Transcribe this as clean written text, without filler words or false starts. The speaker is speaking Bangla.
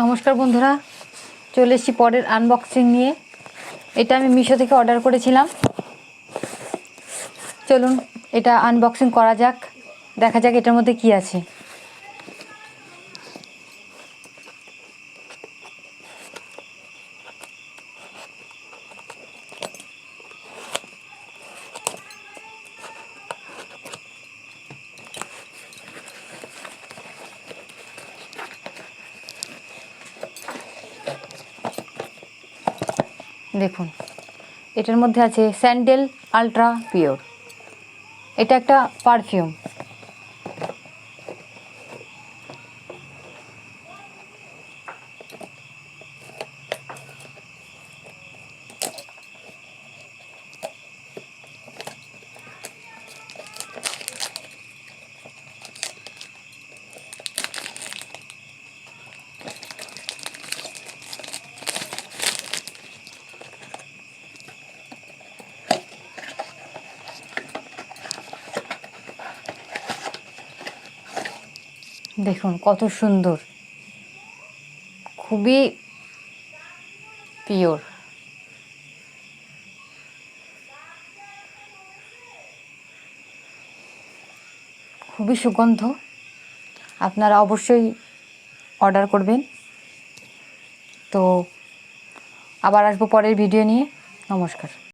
নমস্কার বন্ধুরা, চলে এসেছি পরের আনবক্সিং নিয়ে। এটা আমি মিশো থেকে অর্ডার করেছিলাম। চলুন এটা আনবক্সিং করা যাক, দেখা যাক এটার মধ্যে কি আছে। দেখুন, এটার মধ্যে আছে স্যান্ডেল আলট্রা পিওর। এটা একটা পারফিউম। দেখুন কত সুন্দর, খুবই পিওর। খুবই সুগন্ধ। আপনারা অবশ্যই অর্ডার করবেন। তো আবার আসবো পরের ভিডিও নিয়ে। নমস্কার।